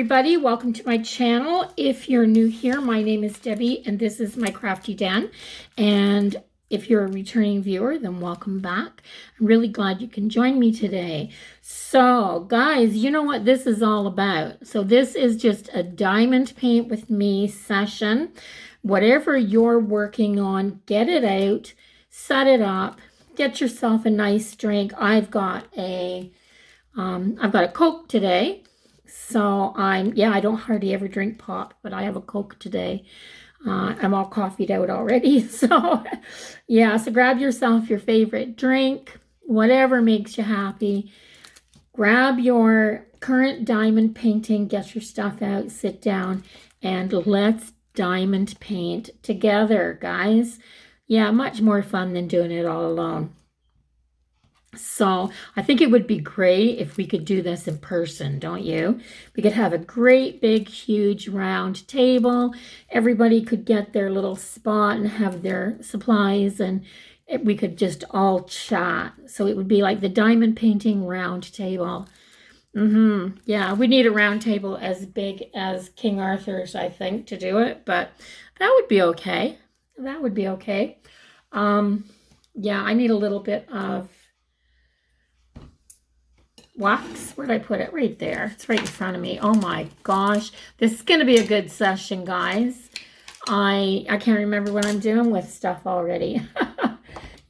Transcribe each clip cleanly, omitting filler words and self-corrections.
everybody, welcome to my channel. If you're new here, my name is Debbie and this is my crafty den. And if you're a returning viewer, then welcome back. I'm really glad you can join me today. So guys, you know what this is all about. So this is just a diamond paint with me session. Whatever you're working on, get it out, set it up, get yourself a nice drink. I've got a Coke today. So I don't hardly ever drink pop, but I have a Coke today. I'm all coffeeed out already. So yeah, so grab yourself your favorite drink, whatever makes you happy. Grab your current diamond painting, get your stuff out, sit down, and let's diamond paint together, guys. Yeah, much more fun than doing it all alone. So I think it would be great if we could do this in person, don't you? We could have a great big huge round table. Everybody could get their little spot and have their supplies, and we could just all chat. So it would be like the diamond painting round table. Yeah, we need a round table as big as King Arthur's, I think, to do it, but that would be okay. That would be okay. Yeah, I need a little bit of wax. Where'd I put it? Right there. It's right in front of me. Oh my gosh. This is going to be a good session, guys. I can't remember what I'm doing with stuff already.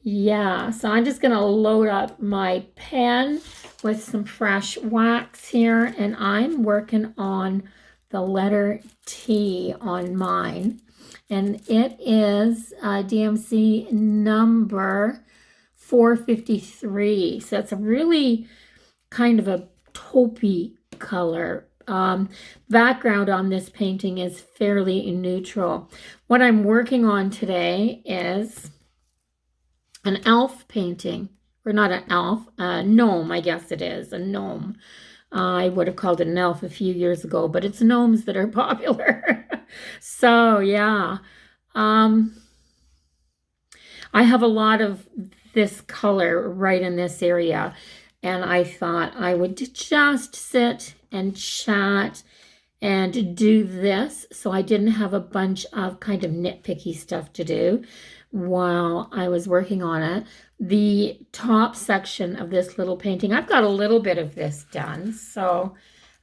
Yeah, so I'm just going to load up my pen with some fresh wax here, and I'm working on the letter T on mine. And it is DMC number 453. So it's a really kind of a taupey color. Background on this painting is fairly neutral. What I'm working on today is an elf painting, or not an elf, a gnome, I guess it is, a gnome. I would have called it an elf a few years ago, but it's gnomes that are popular. So yeah, I have a lot of this color right in this area. And I thought I would just sit and chat and do this, so I didn't have a bunch of kind of nitpicky stuff to do while I was working on it. The top section of this little painting, I've got a little bit of this done. So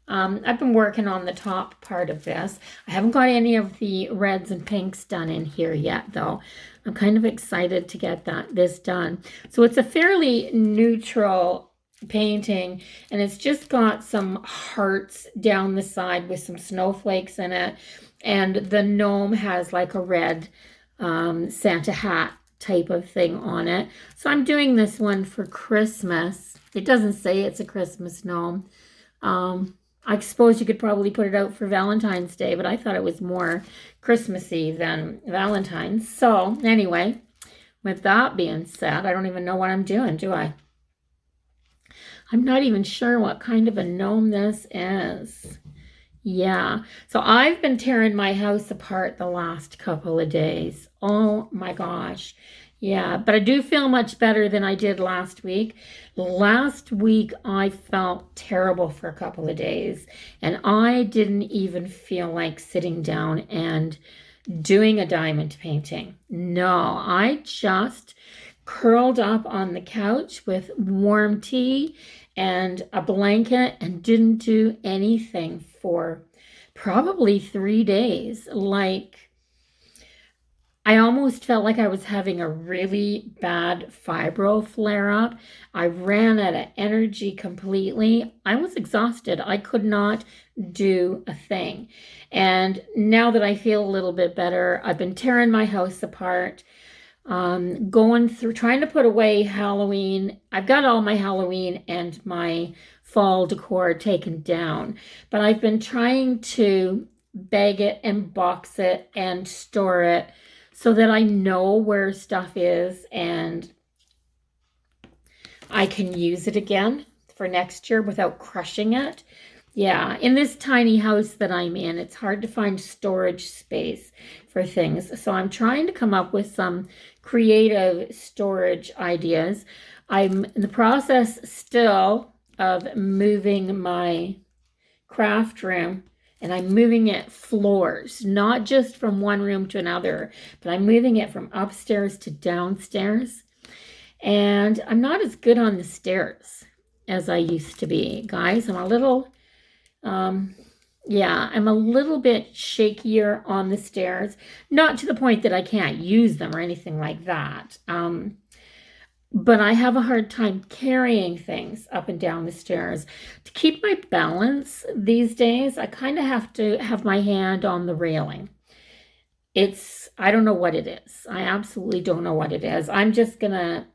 I've been working on the top part of this. I haven't got any of the reds and pinks done in here yet, though. I'm kind of excited to get this done. So it's a fairly neutral painting, and it's just got some hearts down the side with some snowflakes in it, and the gnome has like a red Santa hat type of thing on it. So I'm doing this one for Christmas. It doesn't say it's a Christmas gnome. I suppose you could probably put it out for Valentine's Day, but I thought it was more Christmassy than Valentine's. So anyway, with that being said, I don't even know what I'm doing, do I? I'm not even sure what kind of a gnome this is. Yeah, so I've been tearing my house apart the last couple of days. Oh my gosh. Yeah, but I do feel much better than I did last week. Last week, I felt terrible for a couple of days, and I didn't even feel like sitting down and doing a diamond painting. No, I just curled up on the couch with warm tea and a blanket and didn't do anything for probably 3 days. Like, I almost felt like I was having a really bad fibro flare-up. I ran out of energy completely. I was exhausted. I could not do a thing. And now that I feel a little bit better, I've been tearing my house apart. Going through, trying to put away Halloween. I've got all my Halloween and my fall decor taken down, but I've been trying to bag it and box it and store it so that I know where stuff is and I can use it again for next year without crushing it. Yeah, in this tiny house that I'm in, it's hard to find storage space for things. So I'm trying to come up with some creative storage ideas. I'm in the process still of moving my craft room and I'm moving it floors, not just from one room to another, but I'm moving it from upstairs to downstairs. And I'm not as good on the stairs as I used to be, guys. I'm a little, yeah, I'm a little bit shakier on the stairs. Not to the point that I can't use them or anything like that. But I have a hard time carrying things up and down the stairs. To keep my balance these days, I kind of have to have my hand on the railing. I don't know what it is. I absolutely don't know what it is. I'm just going to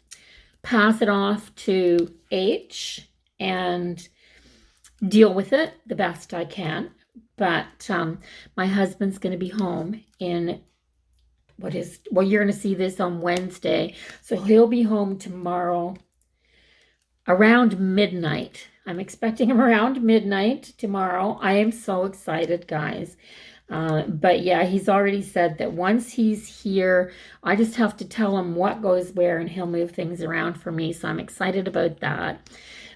pass it off to H and deal with it the best I can. But my husband's going to be home in well, you're going to see this on Wednesday. So he'll be home tomorrow around midnight. I'm expecting him around midnight tomorrow. I am so excited, guys. But yeah, he's already said that once he's here, I just have to tell him what goes where and he'll move things around for me. So I'm excited about that.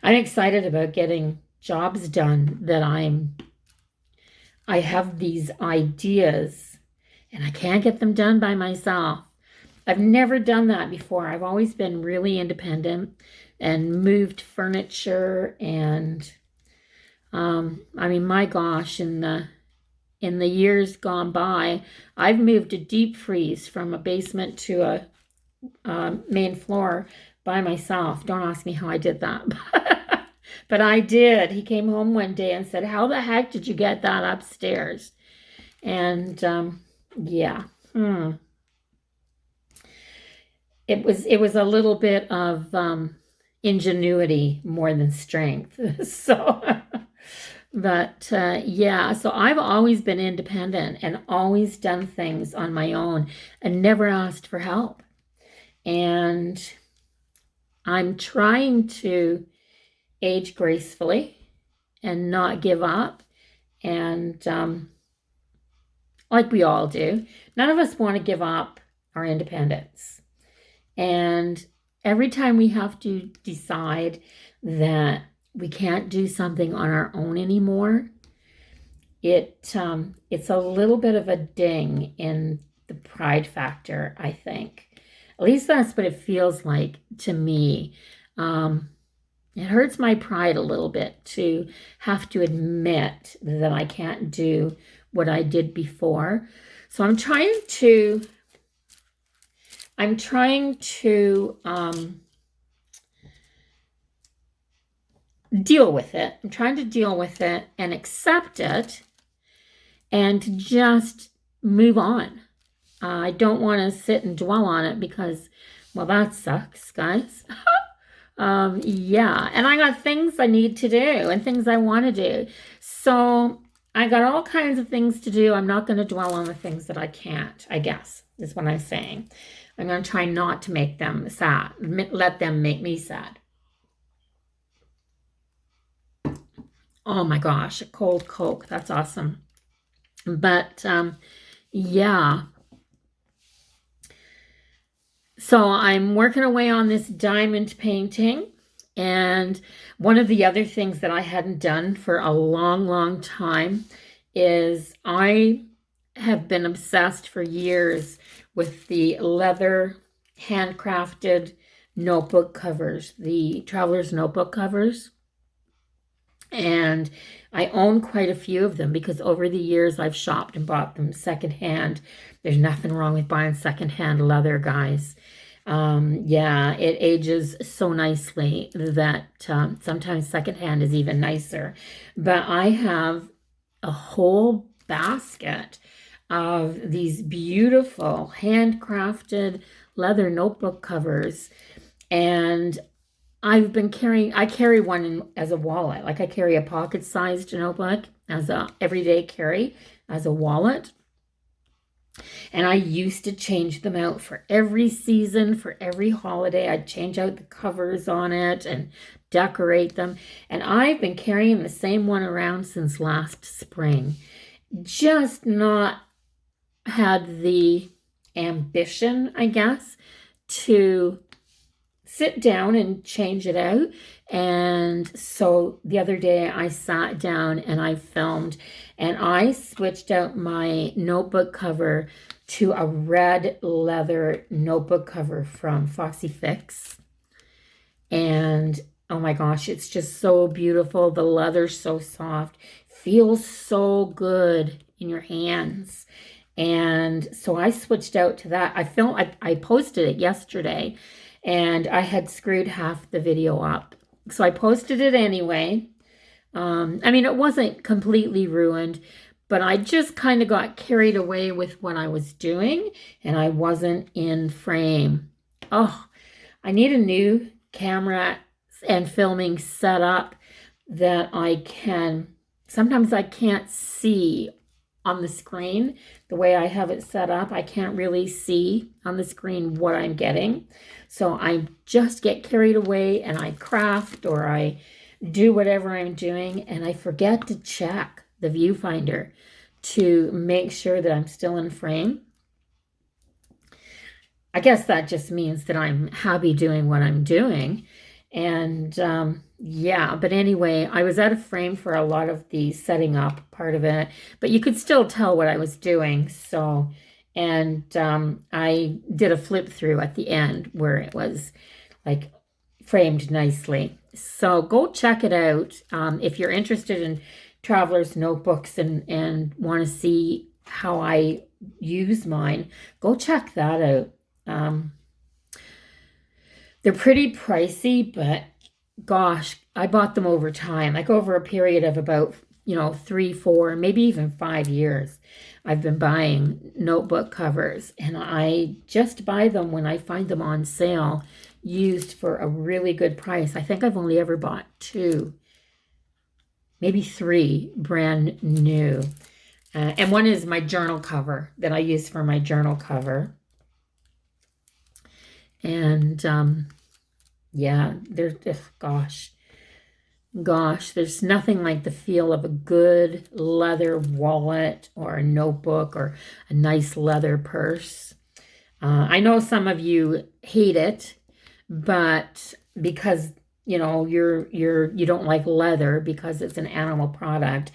I'm excited about getting jobs done that I have these ideas and I can't get them done by myself. I've never done that before. I've always been really independent and moved furniture and I mean, my gosh, in the years gone by, I've moved a deep freeze from a basement to a main floor by myself. Don't ask me how I did that. But I did. He came home one day and said, "How the heck did you get that upstairs?" And yeah. It was a little bit of ingenuity more than strength. So, but yeah, so I've always been independent and always done things on my own and never asked for help. And I'm trying to age gracefully and not give up. And like we all do, none of us want to give up our independence. And every time we have to decide that we can't do something on our own anymore, it's a little bit of a ding in the pride factor, I think. At least that's what it feels like to me. It hurts my pride a little bit to have to admit that I can't do what I did before. So I'm trying to deal with it. I'm trying to deal with it and accept it and just move on. I don't want to sit and dwell on it because, well, that sucks, guys. Yeah, and I got things I need to do and things I want to do. So I got all kinds of things to do. I'm not going to dwell on the things that I can't, I guess, is what I'm saying. I'm going to try not to make them sad, let them make me sad. Oh my gosh, a cold Coke. That's awesome. But yeah. So I'm working away on this diamond painting. And one of the other things that I hadn't done for a long, long time is I have been obsessed for years with the leather handcrafted notebook covers, the traveler's notebook covers. And I own quite a few of them because over the years I've shopped and bought them secondhand. There's nothing wrong with buying secondhand leather, guys. Yeah, it ages so nicely that sometimes secondhand is even nicer. But I have a whole basket of these beautiful handcrafted leather notebook covers, and I carry one as a wallet. Like I carry a pocket-sized notebook as a everyday carry as a wallet. And I used to change them out for every season, for every holiday. I'd change out the covers on it and decorate them. And I've been carrying the same one around since last spring. Just not had the ambition, I guess, to sit down and change it out. And so the other day I sat down and I filmed, and I switched out my notebook cover to a red leather notebook cover from Foxy Fix. And oh my gosh, it's just so beautiful. The leather's so soft, feels so good in your hands. And so I switched out to that. I posted it yesterday, and I had screwed half the video up. So I posted it anyway. I mean, it wasn't completely ruined, but I just kind of got carried away with what I was doing, and I wasn't in frame. Oh, I need a new camera and filming setup that I can, sometimes I can't see on the screen the way I have it set up. I can't really see on the screen what I'm getting. So I just get carried away and I craft or I do whatever I'm doing, and I forget to check the viewfinder to make sure that I'm still in frame. I guess that just means that I'm happy doing what I'm doing. And yeah, but anyway, I was out of frame for a lot of the setting up part of it, but you could still tell what I was doing. So, and I did a flip through at the end where it was like framed nicely. So go check it out if you're interested in traveler's notebooks and want to see how I use mine. Go check that out. They're pretty pricey, but gosh, I bought them over time, like over a period of about, 3, 4, maybe even 5 years. I've been buying notebook covers, and I just buy them when I find them on sale, used for a really good price. I think I've only ever bought 2, maybe 3 brand new. And one is my journal cover that I use for my journal cover. And yeah, there's gosh, there's nothing like the feel of a good leather wallet or a notebook or a nice leather purse. I know some of you hate it, but because you don't like leather because it's an animal product.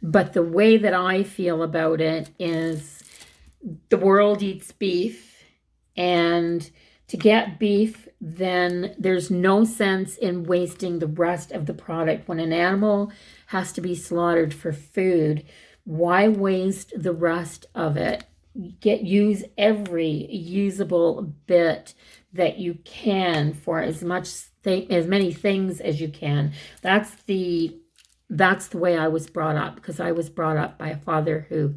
But the way that I feel about it is the world eats beef, and to get beef, then there's no sense in wasting the rest of the product. When an animal has to be slaughtered for food, why waste the rest of it? Use every usable bit that you can for as many things as you can. That's the way I was brought up, because I was brought up by a father who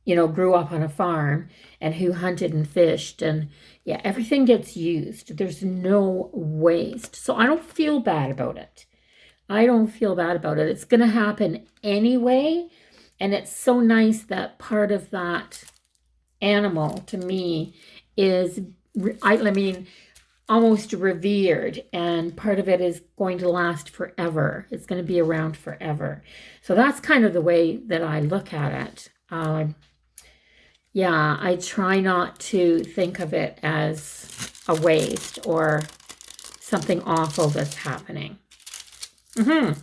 grew up on a farm and who hunted and fished, and yeah, everything gets used. There's no waste. So I don't feel bad about it. It's going to happen anyway. And it's so nice that part of that animal to me is, almost revered, and part of it is going to last forever. It's going to be around forever. So that's kind of the way that I look at it. Yeah, I try not to think of it as a waste or something awful that's happening.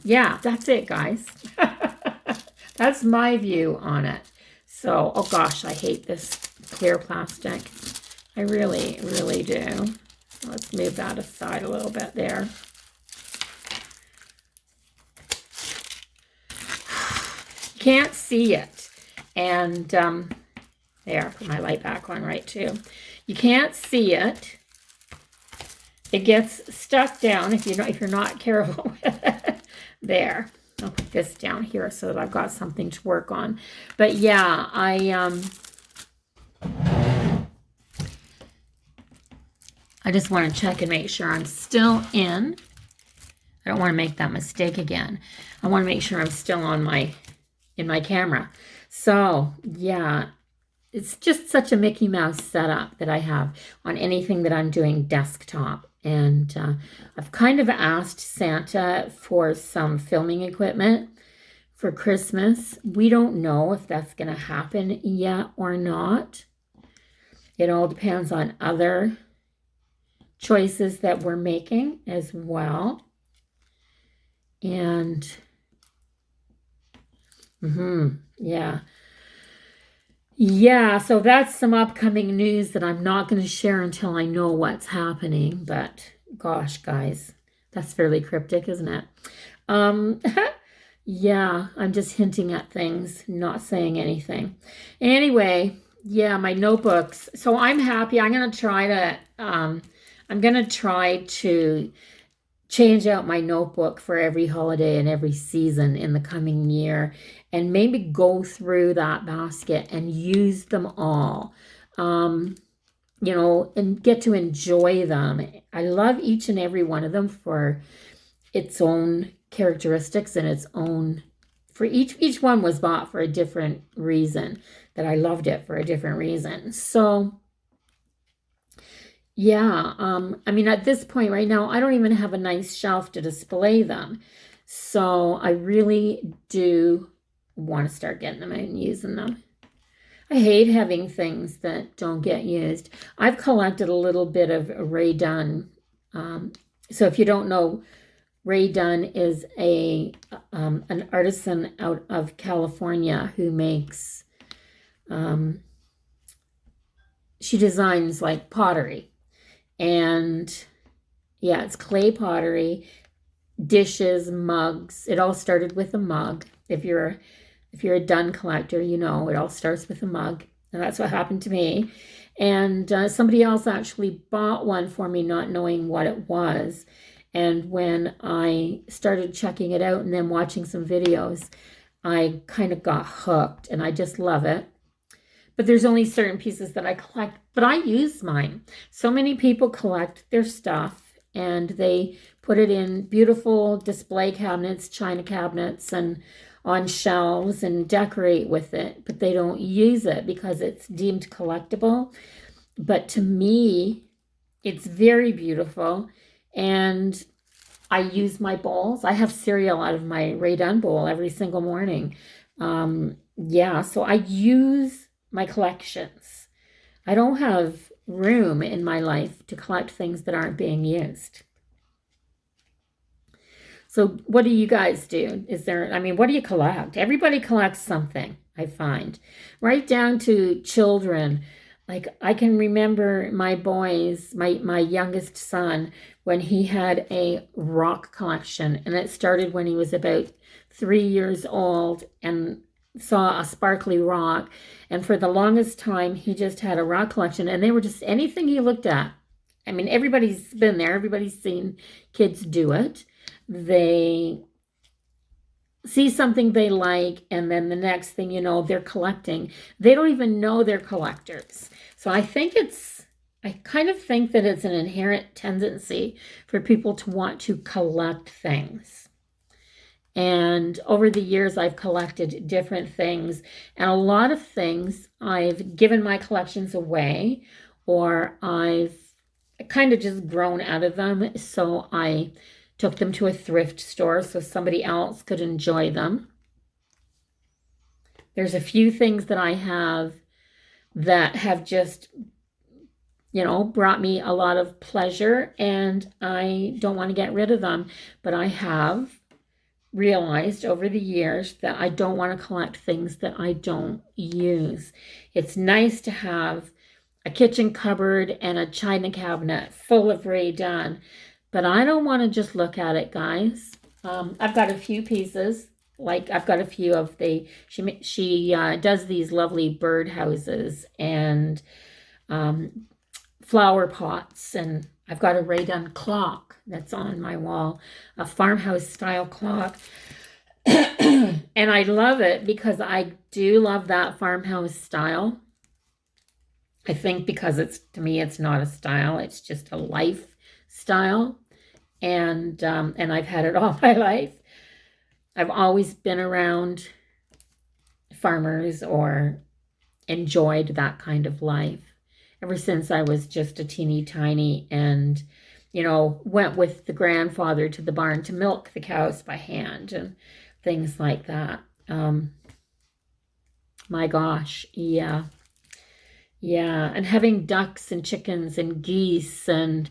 Yeah, that's it, guys. That's my view on it. So, oh gosh, I hate this clear plastic. I really, really do. Let's move that aside a little bit there. Can't see it. And there, put my light back on right too. You can't see it. It gets stuck down if you're not careful with it. There. I'll put this down here so that I've got something to work on. But yeah, I just want to check and make sure I'm still in. I don't want to make that mistake again. I want to make sure I'm still on in my camera. So yeah, it's just such a Mickey Mouse setup that I have on anything that I'm doing desktop. And I've kind of asked Santa for some filming equipment for Christmas. We don't know if that's going to happen yet or not. It all depends on other choices that we're making as well. And yeah. Yeah, so that's some upcoming news that I'm not going to share until I know what's happening. But gosh, guys, that's fairly cryptic, isn't it? Um, yeah, I'm just hinting at things, not saying anything. Anyway, yeah, my notebooks. So I'm happy. I'm gonna try to change out my notebook for every holiday and every season in the coming year and maybe go through that basket and use them all. And get to enjoy them. I love each and every one of them for its own characteristics and its own, for each one was bought for a different reason, that I loved it for a different reason. So yeah, I mean, at this point right now, I don't even have a nice shelf to display them. So I really do want to start getting them out and using them. I hate having things that don't get used. I've collected a little bit of Ray Dunn. So if you don't know, Ray Dunn is an artisan out of California who makes, she designs like pottery. And yeah, it's clay pottery, dishes, mugs. It all started with a mug. If you're a Dunn collector, you know it all starts with a mug. And that's what happened to me. And somebody else actually bought one for me, not knowing what it was. And when I started checking it out and then watching some videos, I kind of got hooked, and I just love it. But there's only certain pieces that I collect, but I use mine. So many people collect their stuff and they put it in beautiful display cabinets, china cabinets, and on shelves and decorate with it, but they don't use it because it's deemed collectible. But to me, it's very beautiful. And I use my bowls. I have cereal out of my Ray Dunn bowl every single morning. Yeah, so I use my collections. I don't have room in my life to collect things that aren't being used. So what do you guys do? What do you collect? Everybody collects something, I find. Right down to children. Like I can remember my boys, my youngest son, when he had a rock collection, and it started when he was about 3 years old and saw a sparkly rock. And for the longest time, he just had a rock collection, and they were just anything he looked at. I mean, everybody's been there. Everybody's seen kids do it. They see something they like, and then the next thing you know, they're collecting. They don't even know they're collectors. So I kind of think that it's an inherent tendency for people to want to collect things. And over the years, I've collected different things. And a lot of things I've given my collections away, or I've kind of just grown out of them. So I took them to a thrift store so somebody else could enjoy them. There's a few things that I have that have just, brought me a lot of pleasure, and I don't want to get rid of them. But I have realized over the years that I don't want to collect things that I don't use. It's nice to have a kitchen cupboard and a china cabinet full of Ray Dunn, but I don't want to just look at it, guys. I've got a few pieces. Like I've got a few of she does these lovely bird houses and flower pots, and I've got a Ray Dunn clock that's on my wall, a farmhouse style clock. And I love it because I do love that farmhouse style. I think because to me, it's not a style, it's just a lifestyle. And I've had it all my life. I've always been around farmers or enjoyed that kind of life ever since I was just a teeny tiny, and went with the grandfather to the barn to milk the cows by hand and things like that. My gosh, yeah, and having ducks and chickens and geese and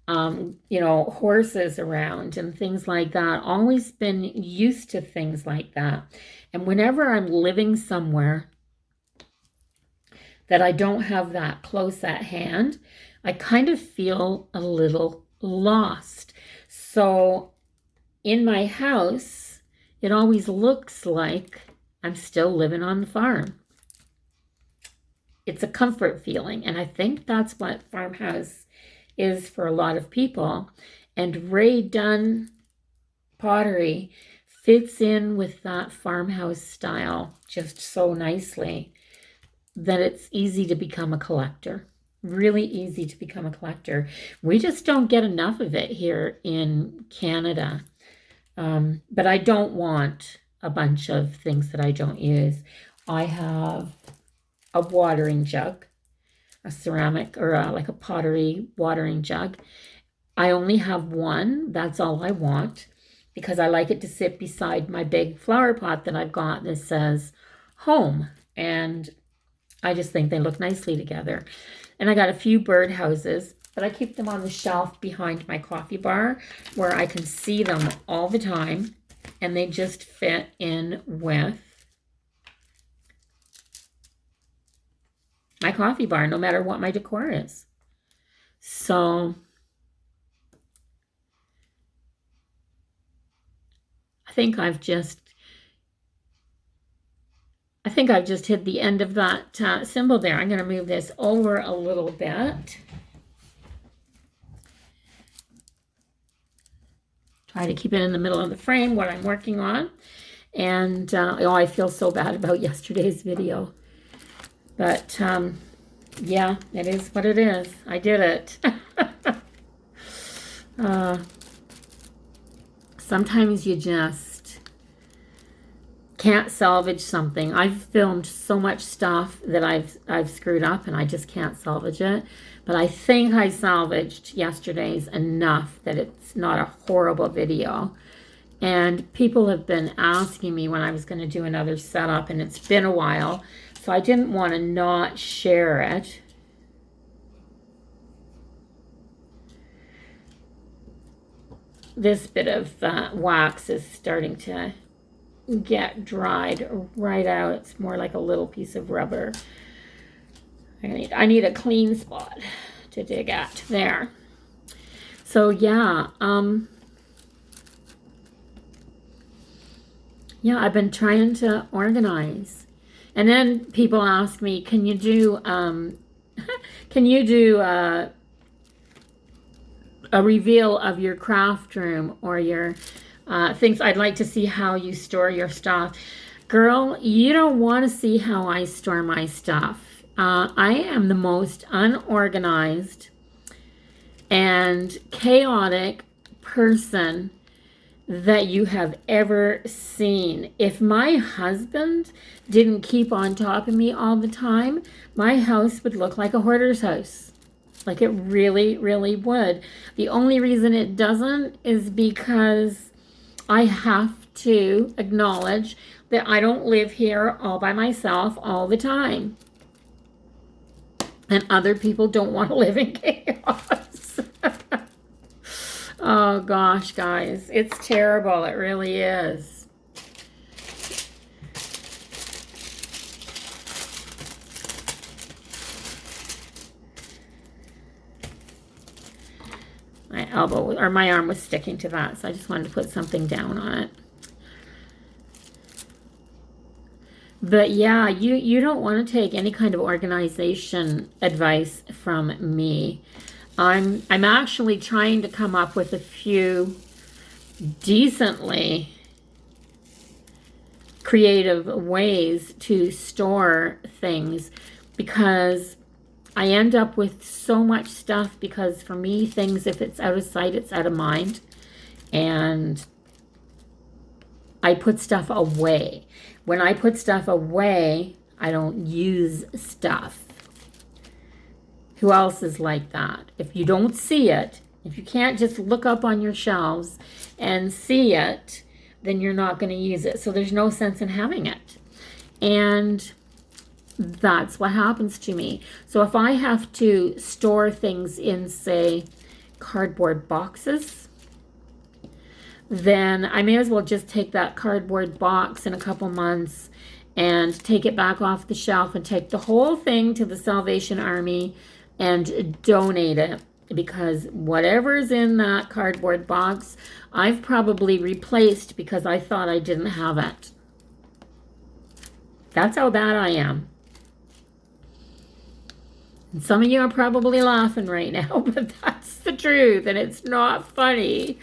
you know, horses around and things like that. Always been used to things like that. And whenever I'm living somewhere that I don't have that close at hand, I kind of feel a little lost. So in my house, it always looks like I'm still living on the farm. It's a comfort feeling, and I think that's what farmhouse is for a lot of people. And Ray Dunn pottery fits in with that farmhouse style just so nicely that it's easy to become a collector. Really easy to become a collector. We just don't get enough of it here in Canada. But I don't want a bunch of things that I don't use. I have a watering jug, a ceramic or like a pottery watering jug. I only have one. That's all I want because I like it to sit beside my big flower pot that I've got that says home. And I just think they look nicely together. And I got a few birdhouses, but I keep them on the shelf behind my coffee bar where I can see them all the time. And they just fit in with my coffee bar, no matter what my decor is. So I think I've just hit the end of that symbol there. I'm going to move this over a little bit. Try to keep it in the middle of the frame, what I'm working on. And, oh, I feel so bad about yesterday's video. But, yeah, it is what it is. I did it. Sometimes you just can't salvage something. I've filmed so much stuff that I've screwed up and I just can't salvage it. But I think I salvaged yesterday's enough that it's not a horrible video. And people have been asking me when I was going to do another setup, and it's been a while. So I didn't want to not share it. This bit of wax is starting to get dried right out. It's more like a little piece of rubber. I need a clean spot to dig at there. So yeah, yeah, I've been trying to organize. And then people ask me, can you do a reveal of your craft room or your things? I'd like to see how you store your stuff. Girl, you don't want to see how I store my stuff. I am the most unorganized and chaotic person that you have ever seen. If my husband didn't keep on top of me all the time, my house would look like a hoarder's house. Like it really, really would. The only reason it doesn't is because I have to acknowledge that I don't live here all by myself all the time. And other people don't want to live in chaos. Oh gosh, guys, it's terrible. It really is. My elbow or my arm was sticking to that, so I just wanted to put something down on it. But yeah, you don't want to take any kind of organization advice from me. I'm actually trying to come up with a few decently creative ways to store things because I end up with so much stuff because for me, things, if it's out of sight, it's out of mind. And I put stuff away. When I put stuff away, I don't use stuff. Who else is like that? If you don't see it, if you can't just look up on your shelves and see it, then you're not going to use it. So there's no sense in having it. And that's what happens to me. So if I have to store things in, say, cardboard boxes, then I may as well just take that cardboard box in a couple months and take it back off the shelf and take the whole thing to the Salvation Army and donate it, because whatever's in that cardboard box, I've probably replaced because I thought I didn't have it. That's how bad I am. And some of you are probably laughing right now, but that's the truth, and it's not funny.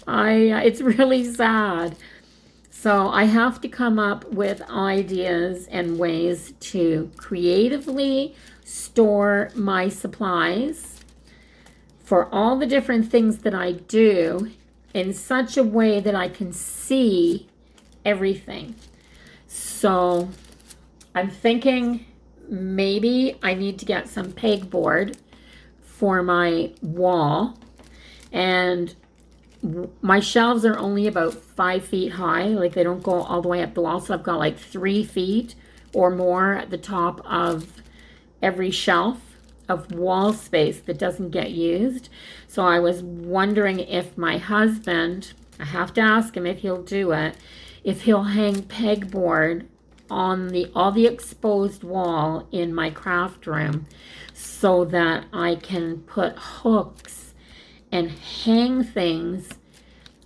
It's really sad. So I have to come up with ideas and ways to creatively store my supplies for all the different things that I do in such a way that I can see everything. So I'm thinking maybe I need to get some pegboard for my wall, and my shelves are only about 5 feet high. Like, they don't go all the way up the wall, so I've got like 3 feet or more at the top of every shelf of wall space that doesn't get used. So I was wondering if my husband, I have to ask him if he'll do it, if he'll hang pegboard on all the exposed wall in my craft room so that I can put hooks and hang things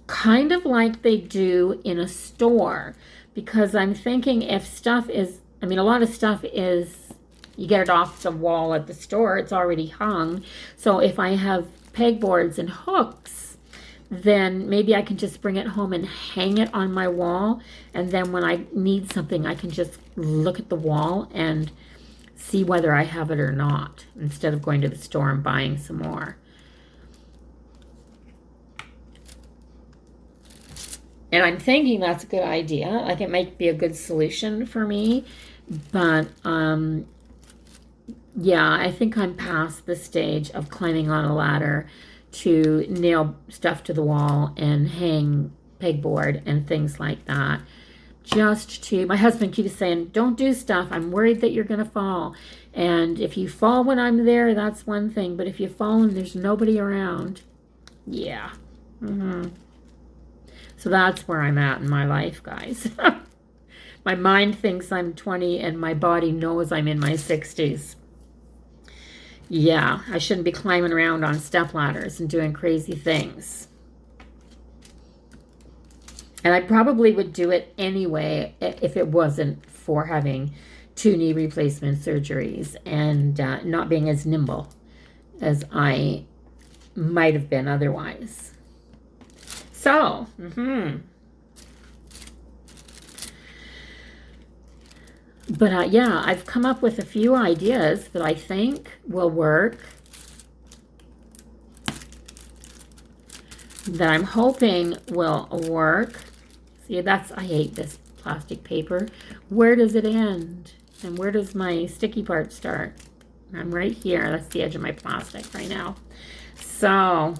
kind of like they do in a store. Because I'm thinking if stuff is, I mean, a lot of stuff is, you get it off the wall at the store, it's already hung. So if I have pegboards and hooks, then maybe I can just bring it home and hang it on my wall. And then when I need something, I can just look at the wall and see whether I have it or not, instead of going to the store and buying some more. And I'm thinking that's a good idea. Like, it might be a good solution for me. But, yeah, I think I'm past the stage of climbing on a ladder to nail stuff to the wall and hang pegboard and things like that. My husband keeps saying, don't do stuff. I'm worried that you're going to fall. And if you fall when I'm there, that's one thing. But if you fall and there's nobody around, yeah. So that's where I'm at in my life, guys. My mind thinks I'm 20 and my body knows I'm in my 60s. Yeah, I shouldn't be climbing around on step ladders and doing crazy things. And I probably would do it anyway if it wasn't for having 2 knee replacement surgeries and not being as nimble as I might have been otherwise. So, But yeah, I've come up with a few ideas that I think will work, that I'm hoping will work. See, I hate this plastic paper. Where does it end? And where does my sticky part start? I'm right here. That's the edge of my plastic right now. So,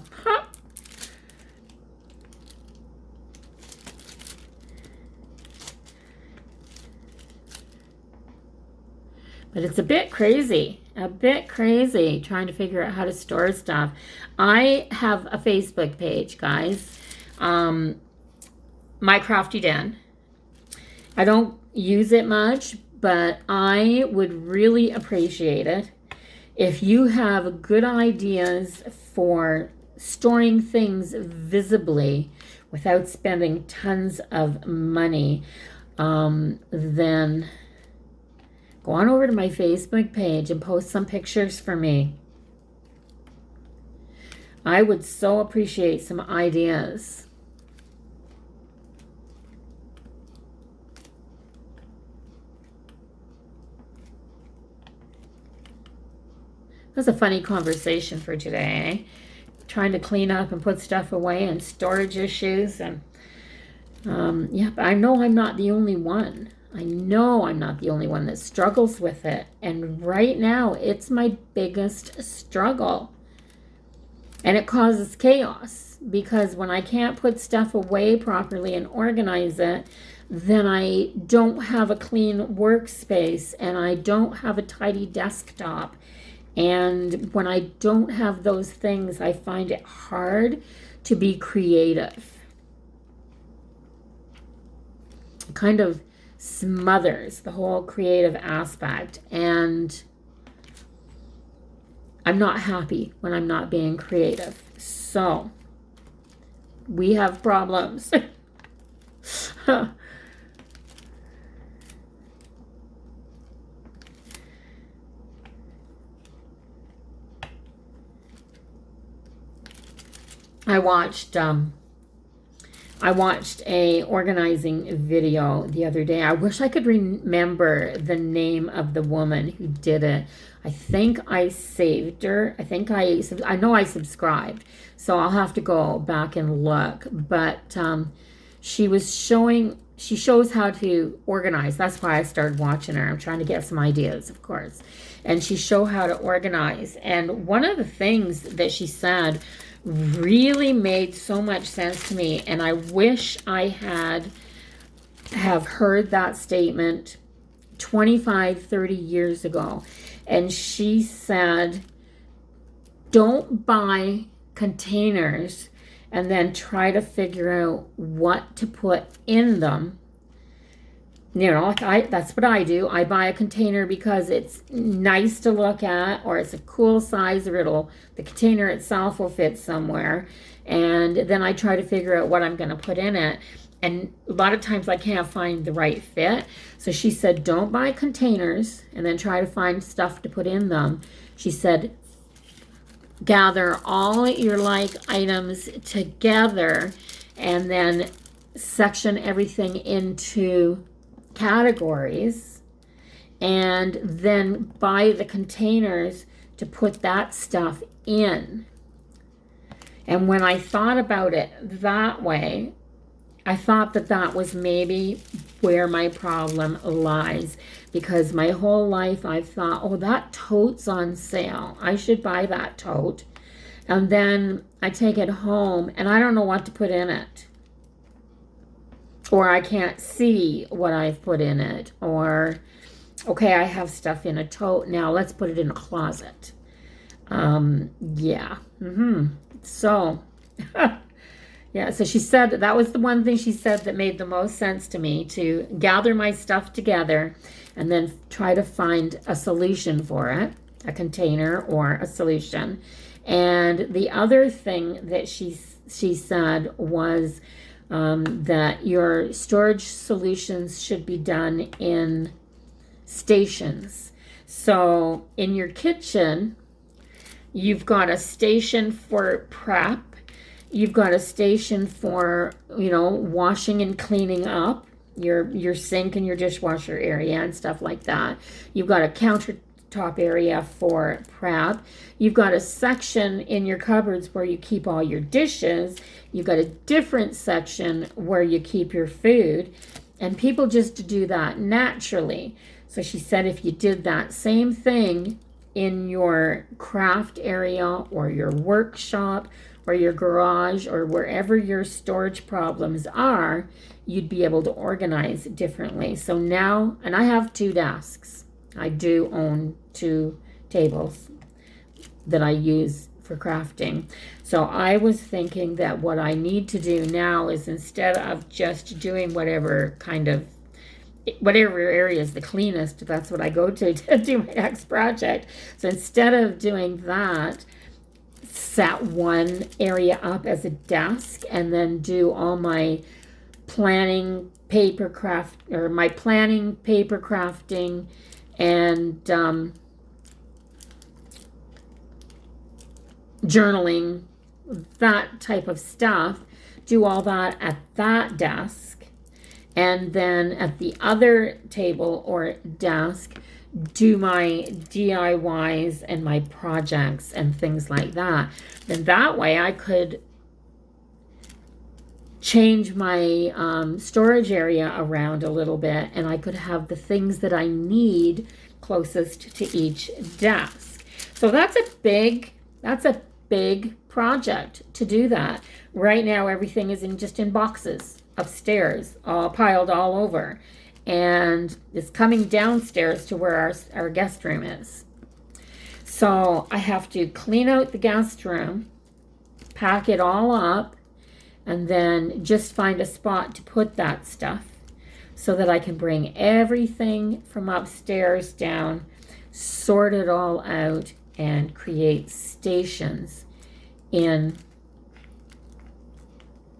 but it's a bit crazy trying to figure out how to store stuff. I have a Facebook page, guys, My Crafty Den. I don't use it much, but I would really appreciate it if you have good ideas for storing things visibly without spending tons of money. Then go on over to my Facebook page and post some pictures for me. I would so appreciate some ideas. That's a funny conversation for today, eh? Trying to clean up and put stuff away and storage issues. And yeah, but I know I'm not the only one. I know I'm not the only one that struggles with it. And right now, it's my biggest struggle. And it causes chaos, because when I can't put stuff away properly and organize it, then I don't have a clean workspace and I don't have a tidy desktop. And when I don't have those things, I find it hard to be creative. It kind of smothers the whole creative aspect. And I'm not happy when I'm not being creative. So we have problems. I watched a organizing video the other day. I wish I could remember the name of the woman who did it. I think I saved her. I know I subscribed, so I'll have to go back and look. But she shows how to organize. That's why I started watching her. I'm trying to get some ideas, of course. And she showed how to organize. And one of the things that she said really made so much sense to me, and I wish I have heard that statement 25, 30 years ago. And she said, don't buy containers and then try to figure out what to put in them. That's what I do. I buy a container because it's nice to look at, or it's a cool size, or the container itself will fit somewhere. And then I try to figure out what I'm going to put in it. And a lot of times I can't find the right fit. So she said, don't buy containers and then try to find stuff to put in them. She said, gather all your items together and then section everything into categories, and then buy the containers to put that stuff in. And when I thought about it that way, I thought that was maybe where my problem lies, because my whole life I've thought, oh, that tote's on sale, I should buy that tote. And then I take it home and I don't know what to put in it. Or I can't see what I've put in it. Or, okay, I have stuff in a tote. Now let's put it in a closet. Yeah. So, yeah, so she said that was the one thing she said that made the most sense to me, to gather my stuff together and then try to find a solution for it, a container or a solution. And the other thing that she said was that your storage solutions should be done in stations. So in your kitchen, you've got a station for prep. You've got a station for, washing and cleaning up your sink and your dishwasher area and stuff like that. You've got a countertop area for prep. You've got a section in your cupboards where you keep all your dishes. You've got a different section where you keep your food. And people just do that naturally. So she said if you did that same thing in your craft area or your workshop or your garage or wherever your storage problems are, you'd be able to organize differently. So now, and I have 2 desks. I do own 2 tables that I use for crafting. So I was thinking that what I need to do now is, instead of just doing whatever area is the cleanest, that's what I go to do my next project. So instead of doing that, set one area up as a desk and then do all my planning paper crafting and journaling, that type of stuff, do all that at that desk, and then at the other table or desk do my DIYs and my projects and things like that. And that way I could change my storage area around a little bit, and I could have the things that I need closest to each desk. So that's a big project to do that. Right now everything is just in boxes upstairs, all piled all over, and it's coming downstairs to where our guest room is. So I have to clean out the guest room, pack it all up, and then just find a spot to put that stuff so that I can bring everything from upstairs down, sort it all out, and create stations in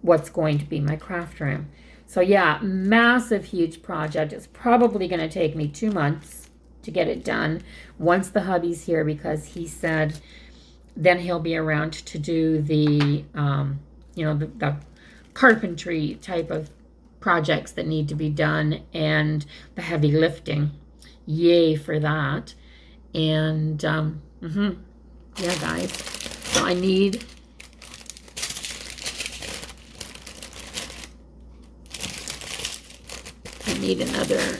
what's going to be my craft room. So yeah, massive, huge project. It's probably going to take me 2 months to get it done once the hubby's here, because he said then he'll be around to do the, you know, the carpentry type of projects that need to be done and the heavy lifting. Yay for that. And yeah, guys, so I need another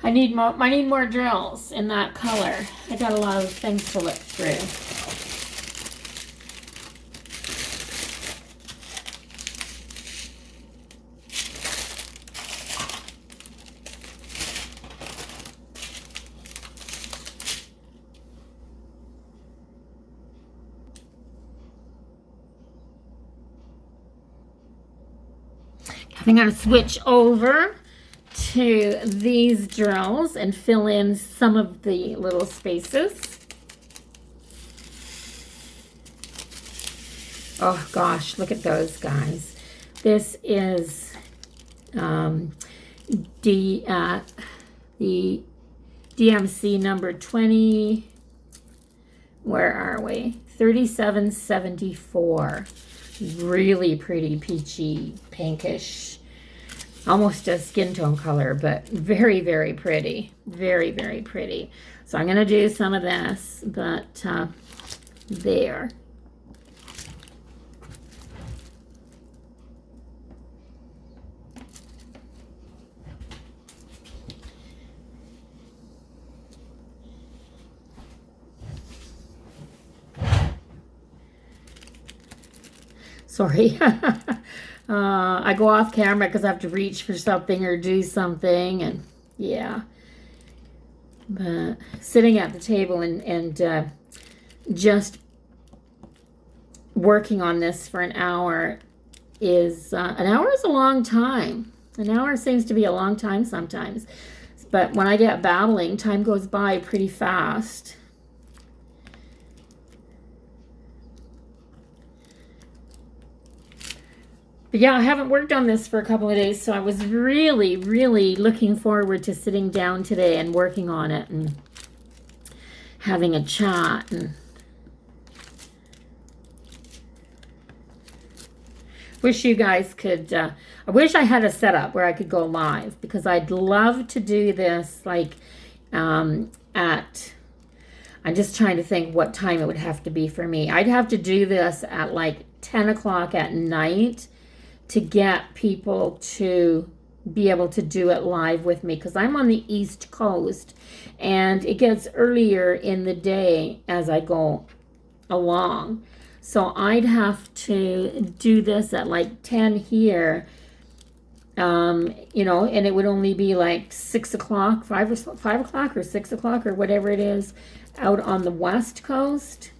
I need more drills in that color. I got a lot of things to look through. I'm going to switch over to these drills and fill in some of the little spaces. Oh gosh, look at those guys. This is the DMC number 20. Where are we? 3774. Really pretty peachy, pinkish, almost a skin tone color, but very, very pretty. Very, very pretty. So I'm going to do some of this, but there. Sorry. I go off camera because I have to reach for something or do something, and yeah. But sitting at the table and just working on this for an hour is a long time. An hour seems to be a long time sometimes. But when I get babbling, time goes by pretty fast. But yeah, I haven't worked on this for a couple of days, so I was really, really looking forward to sitting down today and working on it and having a chat. And wish you guys could, I wish I had a setup where I could go live, because I'd love to do this like I'm just trying to think what time it would have to be for me. I'd have to do this at like 10 o'clock at night to get people to be able to do it live with me, because I'm on the East Coast and it gets earlier in the day as I go along. So I'd have to do this at like 10 here, you know, and it would only be like 6 o'clock, 5 o'clock or 6 o'clock or whatever it is out on the West Coast.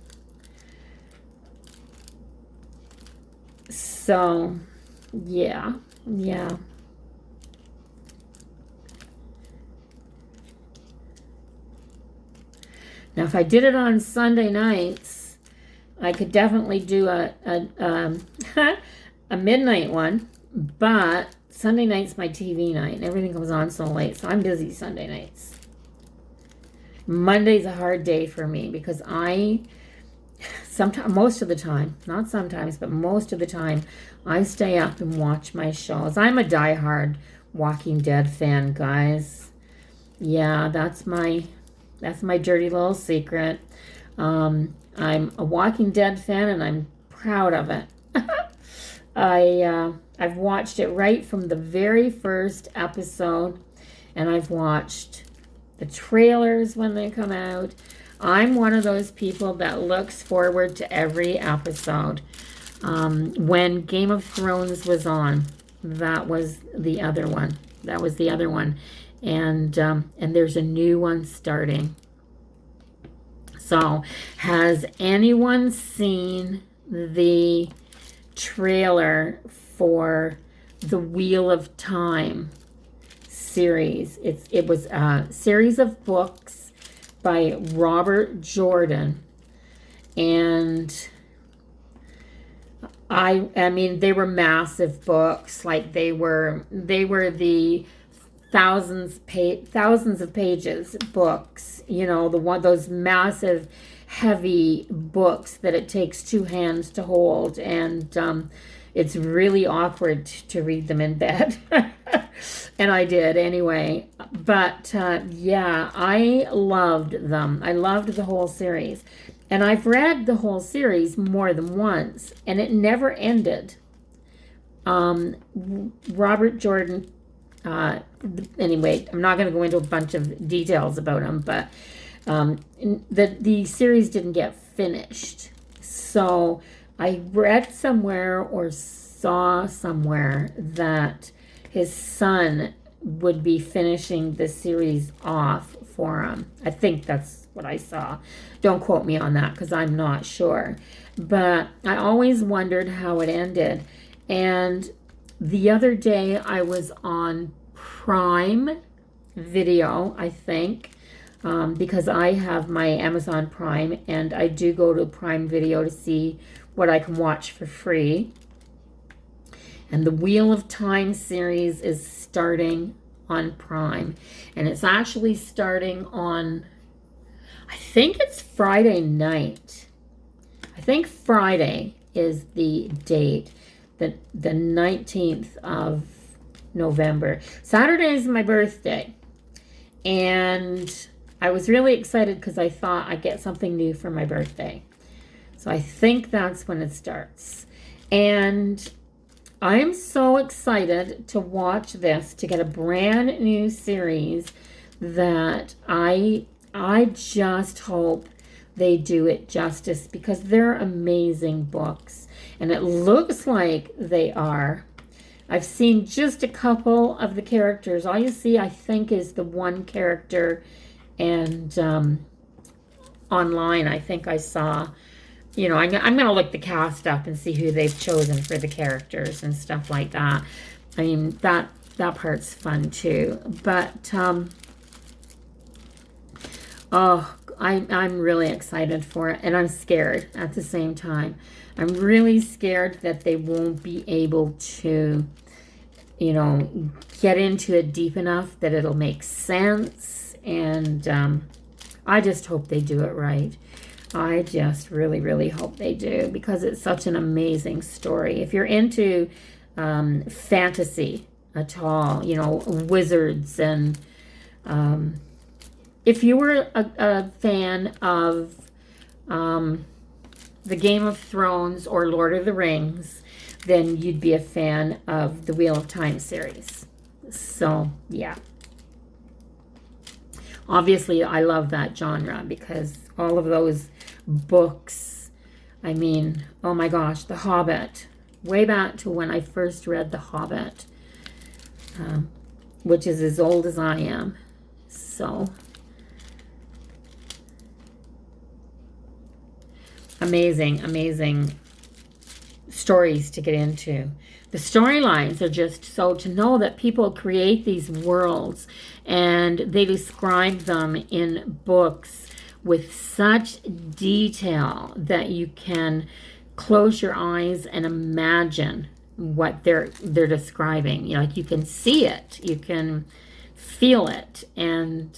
So yeah. Now, if I did it on Sunday nights, I could definitely do a midnight one, but Sunday night's my TV night, and everything comes on so late, so I'm busy Sunday nights. Monday's a hard day for me, because most of the time, not sometimes, but most of the time, I stay up and watch my shows. I'm a diehard Walking Dead fan, guys. Yeah, that's my dirty little secret. I'm a Walking Dead fan, and I'm proud of it. I've watched it right from the very first episode, and I've watched the trailers when they come out. I'm one of those people that looks forward to every episode. When Game of Thrones was on, that was the other one. That was the other one. And there's a new one starting. So, has anyone seen the trailer for the Wheel of Time series? It was a series of books by Robert Jordan, and I mean, they were massive books. Like they were the thousands of pages books, you know, those massive heavy books that it takes two hands to hold, and it's really awkward to read them in bed. And I did anyway. But yeah, I loved them. I loved the whole series. And I've read the whole series more than once, and it never ended. Robert Jordan, anyway, I'm not going to go into a bunch of details about him, but the series didn't get finished. So I read somewhere or saw somewhere that his son would be finishing the series off for him. I think that's what I saw. Don't quote me on that because I'm not sure. But I always wondered how it ended. And the other day I was on Prime Video, I think, because I have my Amazon Prime, and I do go to Prime Video to see what I can watch for free. And the Wheel of Time series is starting on Prime. And it's actually starting on, I think it's Friday night. I think Friday is the date, the 19th of November. Saturday is my birthday. And I was really excited because I thought I'd get something new for my birthday. So I think that's when it starts. And I am so excited to watch this, to get a brand new series that I just hope they do it justice, because they're amazing books. And it looks like they are. I've seen just a couple of the characters. All you see, I think, is the one character, and online I think I saw, you know, I'm going to look the cast up and see who they've chosen for the characters and stuff like that. I mean, that part's fun too. But, oh, I'm really excited for it, and I'm scared at the same time. I'm really scared that they won't be able to, you know, get into it deep enough that it'll make sense. And I just hope they do it right. I just really, really hope they do, because it's such an amazing story. If you're into fantasy at all, you know, wizards, and if you were a fan of the Game of Thrones or Lord of the Rings, then you'd be a fan of the Wheel of Time series. So, yeah. Obviously, I love that genre, because all of those books, I mean, oh my gosh, The Hobbit, way back to when I first read The Hobbit, which is as old as I am. So, amazing stories to get into. The storylines are just so, to know that people create these worlds and they describe them in books with such detail that you can close your eyes and imagine what they're describing. You know, like, you can see it, you can feel it, and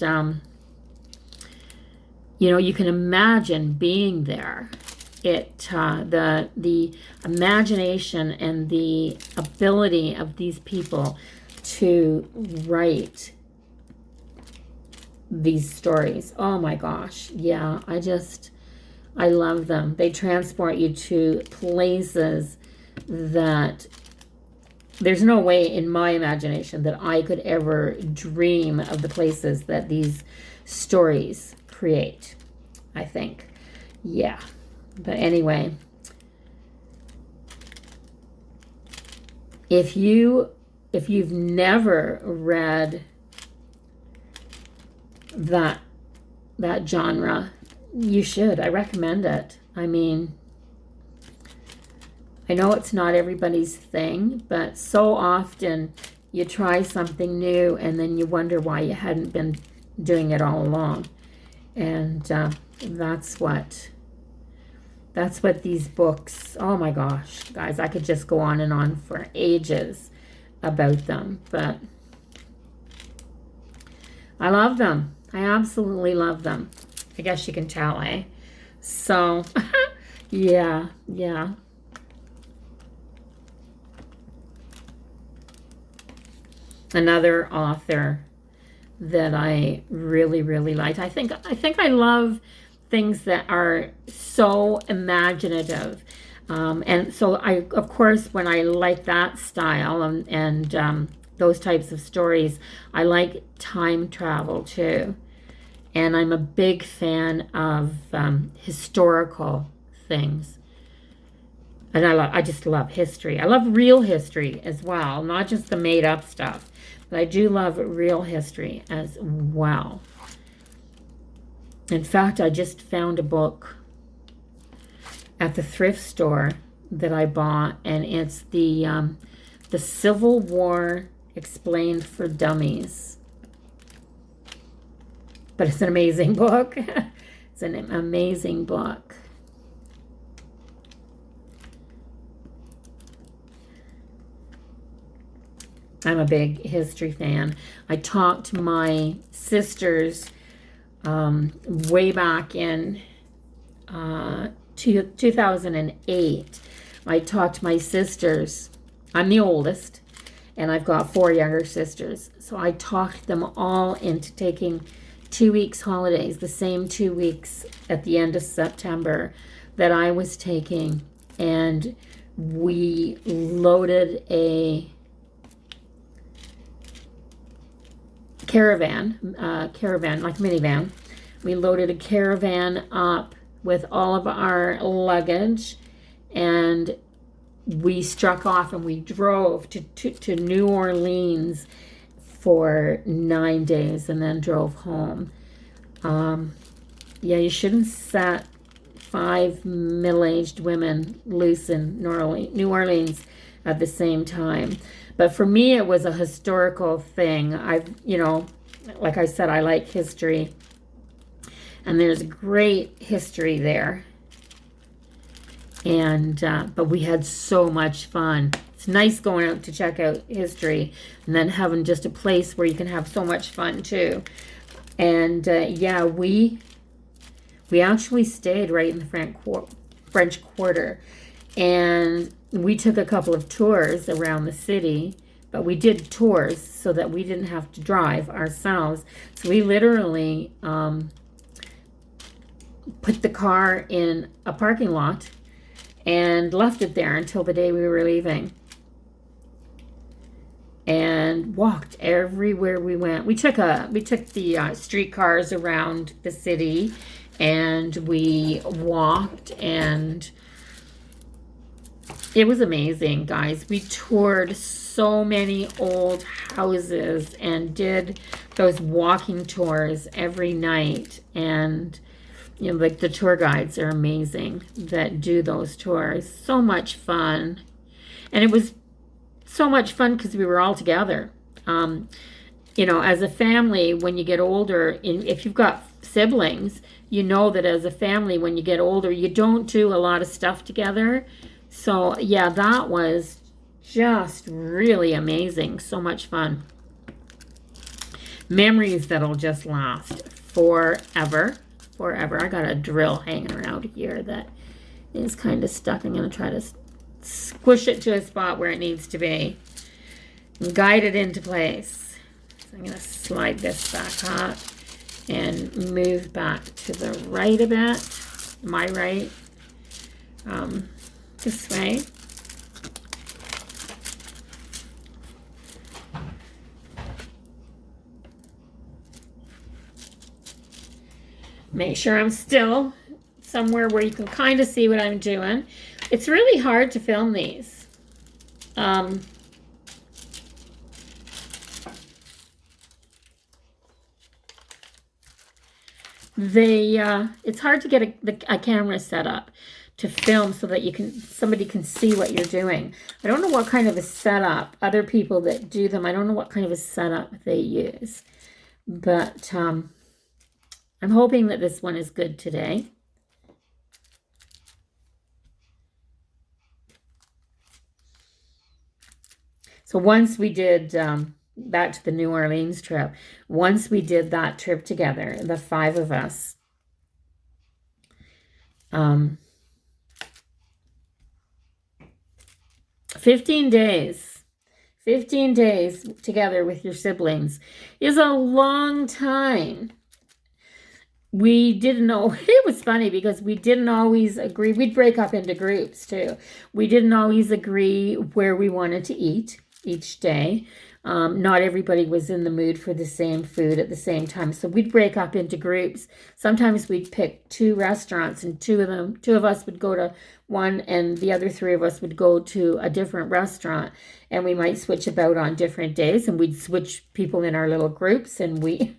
you know, you can imagine being there. The imagination and the ability of these people to write these stories. Oh my gosh. Yeah, I love them. They transport you to places that there's no way in my imagination that I could ever dream of the places that these stories create, I think. Yeah. But anyway, if you if you've never read that genre, you should. I recommend it. I mean, I know it's not everybody's thing, but so often you try something new and then you wonder why you hadn't been doing it all along. And that's what these books, oh my gosh, guys, I could just go on and on for ages about them, but I love them. I absolutely love them. I guess you can tell, eh? So, yeah. Another author that I really, really liked. I think I love things that are so imaginative. And so I, of course, when I like that style and those types of stories, I like time travel too. And I'm a big fan of historical things. And I just love history. I love real history as well, not just the made up stuff. But I do love real history as well. In fact, I just found a book at the thrift store that I bought, and it's the Civil War Explained for Dummies. But it's an amazing book. It's an amazing book. I'm a big history fan. I talked to my sisters way back in 2008. I talked to my sisters. I'm the oldest, and I've got 4 younger sisters. So I talked them all into taking 2 weeks holidays, the same 2 weeks at the end of September that I was taking. And we loaded a caravan, like minivan. We loaded a caravan up with all of our luggage, and we struck off and we drove to New Orleans for 9 days and then drove home. Yeah, you shouldn't set 5 middle-aged women loose in New Orleans at the same time. But for me, it was a historical thing. Like I said, I like history. And there's great history there. And but we had so much fun. It's nice going out to check out history and then having just a place where you can have so much fun too. And yeah, we actually stayed right in the French Quarter. And we took a couple of tours around the city, but we did tours so that we didn't have to drive ourselves. So we literally put the car in a parking lot and left it there until the day we were leaving. And walked everywhere we went. We took the streetcars around the city, and we walked, and it was amazing, guys. We toured so many old houses and did those walking tours every night. And, like the tour guides are amazing that do those tours. So much fun. And it was so much fun because we were all together. As a family, when you get older, if you've got siblings, you know that as a family, when you get older, you don't do a lot of stuff together. So, yeah, that was just really amazing. So much fun. Memories that'll just last forever. Forever. I got a drill hanging around here that is kind of stuck. I'm going to try to squish it to a spot where it needs to be. And guide it into place. So I'm going to slide this back up and move back to the right a bit. My right. This way. Make sure I'm still somewhere where you can kind of see what I'm doing. It's really hard to film these. it's hard to get a camera set up to film so that somebody can see what you're doing. I don't know what kind of a setup other people that do them, I don't know what kind of a setup they use, but I'm hoping that this one is good today. So once we did, back to the New Orleans trip, once we did that trip together, the 5 of us, 15 days together with your siblings is a long time. We didn't know, it was funny because we didn't always agree. We'd break up into groups too. We didn't always agree where we wanted to eat each day. Not everybody was in the mood for the same food at the same time. So we'd break up into groups. Sometimes we'd pick 2 restaurants and 2 of us would go to one and the other 3 of us would go to a different restaurant, and we might switch about on different days, and we'd switch people in our little groups, and we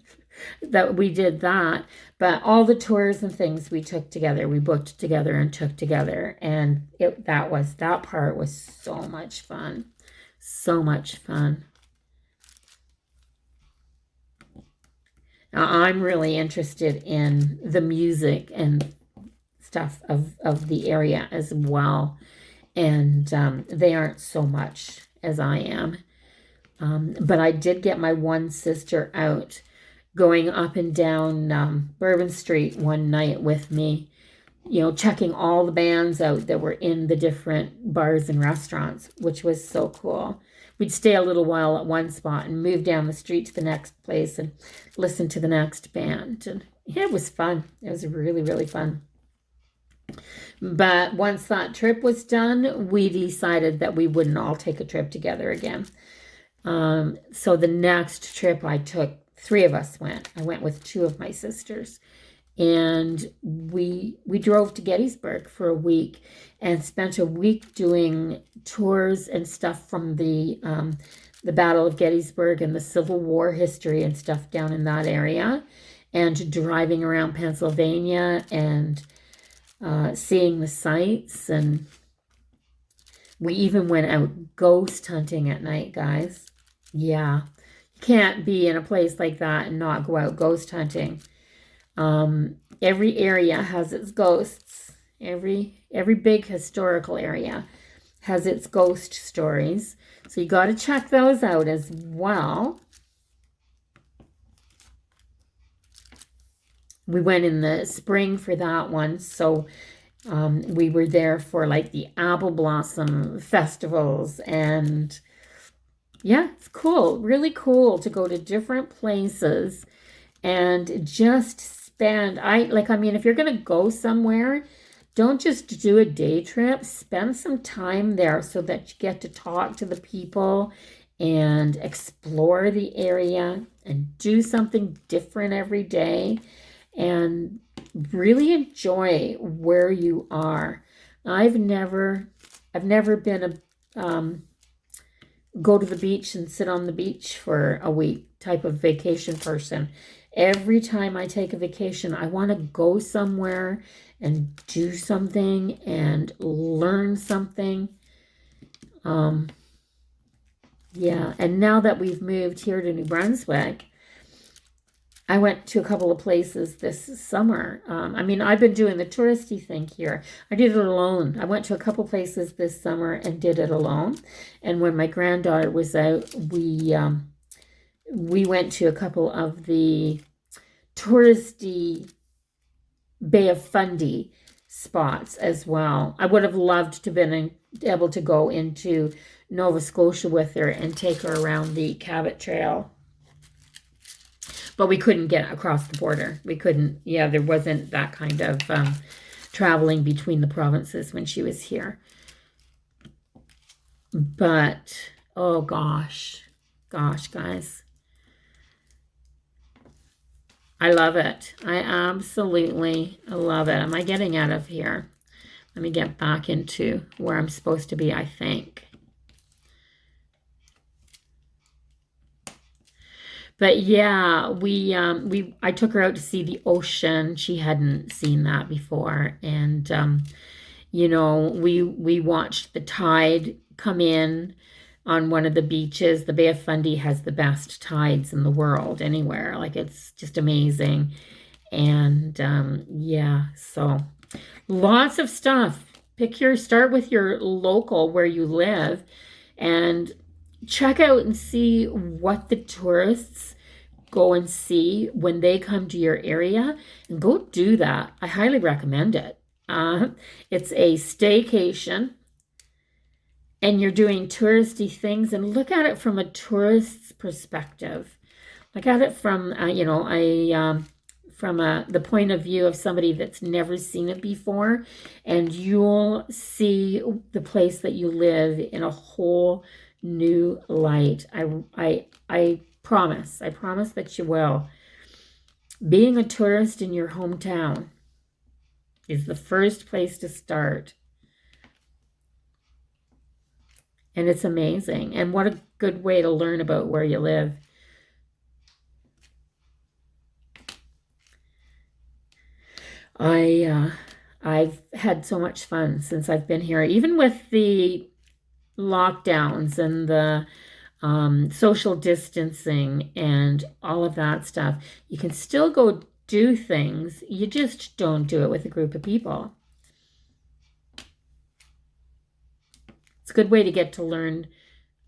did that. But all the tours and things we took together, we booked together and took together, and that part was so much fun. So much fun. Now, I'm really interested in the music and stuff of the area as well. And they aren't so much as I am. But I did get my one sister out going up and down Bourbon Street one night with me, you know, checking all the bands out that were in the different bars and restaurants, which was so cool. We'd stay a little while at one spot and move down the street to the next place and listen to the next band. And yeah, it was fun. It was really, really fun. But once that trip was done, we decided that we wouldn't all take a trip together again. So the next trip I took, 3 of us went. I went with 2 of my sisters. And we drove to Gettysburg for a week and spent a week doing tours and stuff from the Battle of Gettysburg and the Civil War history and stuff down in that area, and driving around Pennsylvania and seeing the sights. And we even went out ghost hunting at night, guys. Yeah, you can't be in a place like that and not go out ghost hunting. Every area has its ghosts. Every big historical area has its ghost stories. So you got to check those out as well. We went in the spring for that one. So we were there for like the apple blossom festivals. And yeah, it's cool. Really cool to go to different places and just spend, I mean, if you're going to go somewhere, don't just do a day trip. Spend some time there so that you get to talk to the people and explore the area and do something different every day and really enjoy where you are. I've never been a go to the beach and sit on the beach for a week type of vacation person. Every time I take a vacation, I want to go somewhere and do something and learn something. Yeah, and now that we've moved here to New Brunswick, I went to a couple of places this summer. I mean, I've been doing the touristy thing here. I did it alone. I went to a couple places this summer and did it alone. And when my granddaughter was out, we went to a couple of the touristy Bay of Fundy spots as well. I would have loved to have been able to go into Nova Scotia with her and take her around the Cabot Trail. But we couldn't get across the border. We couldn't, yeah, there wasn't that kind of traveling between the provinces when she was here. But, oh gosh, guys. I love it. I absolutely love it. Am I getting out of here? Let me get back into where I'm supposed to be, I think. But yeah, I took her out to see the ocean. She hadn't seen that before. And we watched the tide come in on one of the beaches. The Bay of Fundy has the best tides in the world anywhere. Like, it's just amazing. And yeah, so lots of stuff. Start with your local where you live and check out and see what the tourists go and see when they come to your area, and go do that. I highly recommend it. It's a staycation and you're doing touristy things, and look at it from a tourist's perspective. Look at it from, the point of view of somebody that's never seen it before, and you'll see the place that you live in a whole new light. I promise that you will. Being a tourist in your hometown is the first place to start. And it's amazing. And what a good way to learn about where you live. I've had so much fun since I've been here, even with the lockdowns and the social distancing and all of that stuff. You can still go do things. You just don't do it with a group of people. It's a good way to get to learn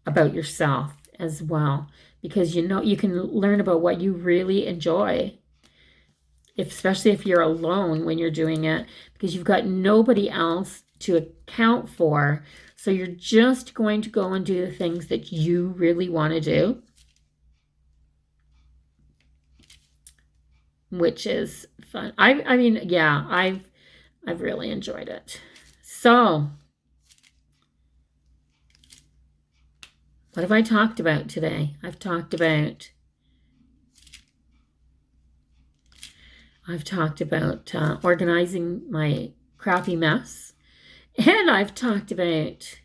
about yourself as well, because you can learn about what you really enjoy, especially if you're alone when you're doing it, because you've got nobody else to account for. So you're just going to go and do the things that you really want to do, which is fun. I mean, yeah, I've really enjoyed it. So, what have I talked about today? I've talked about organizing my crappy mess. And I've talked about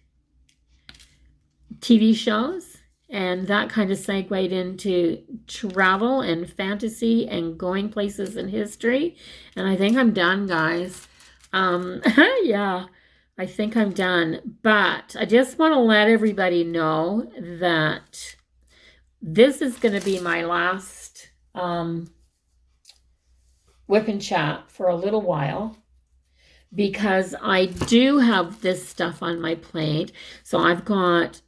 TV shows, and that kind of segued into travel and fantasy and going places in history. And I think I'm done, guys. Yeah, I think I'm done. But I just want to let everybody know that this is going to be my last Whip and Chat for a little while, because I do have this stuff on my plate. So I've got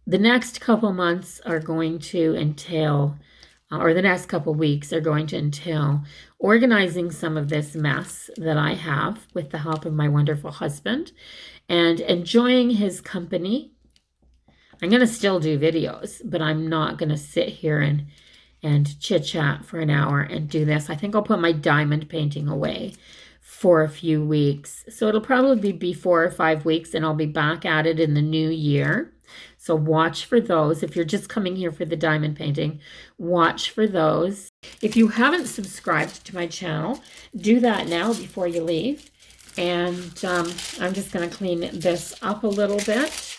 the next couple months are going to entail, or the next couple weeks are going to entail organizing some of this mess that I have with the help of my wonderful husband and enjoying his company. I'm going to still do videos, but I'm not going to sit here and chit-chat for an hour and do this. I think I'll put my diamond painting away for a few weeks. So it'll probably be 4 or 5 weeks, and I'll be back at it in the new year. So watch for those. If you're just coming here for the diamond painting, watch for those. If you haven't subscribed to my channel, do that now before you leave. And I'm just going to clean this up a little bit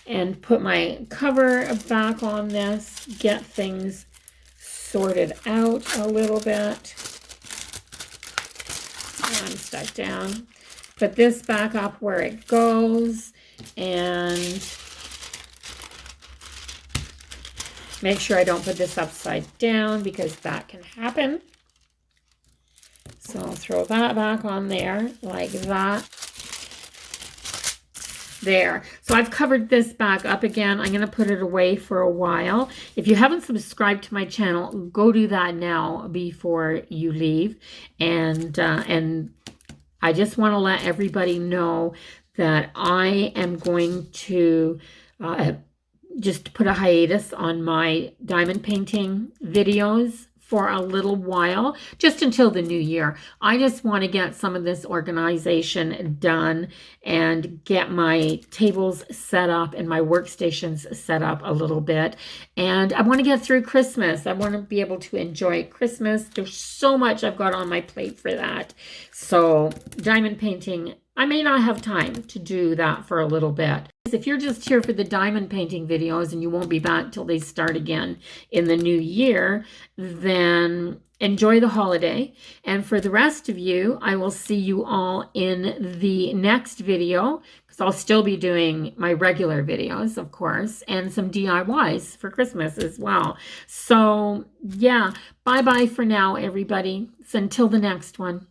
and put my cover back on this, get things sorted out a little bit. I'm stuck down. Put this back up where it goes, and make sure I don't put this upside down, because that can happen. So I'll throw that back on there like that. There. So I've covered this back up again. I'm going to put it away for a while. If you haven't subscribed to my channel, go do that now before you leave. And I just want to let everybody know that I am going to just put a hiatus on my diamond painting videos for a little while, just until the new year. I just want to get some of this organization done and get my tables set up and my workstations set up a little bit. And I want to get through Christmas. I want to be able to enjoy Christmas. There's so much I've got on my plate for that. So diamond painting, I may not have time to do that for a little bit. If you're just here for the diamond painting videos and you won't be back till they start again in the new year, then enjoy the holiday. And for the rest of you, I will see you all in the next video, because I'll still be doing my regular videos, of course, and some DIYs for Christmas as well. So yeah, bye-bye for now, everybody. So until the next one.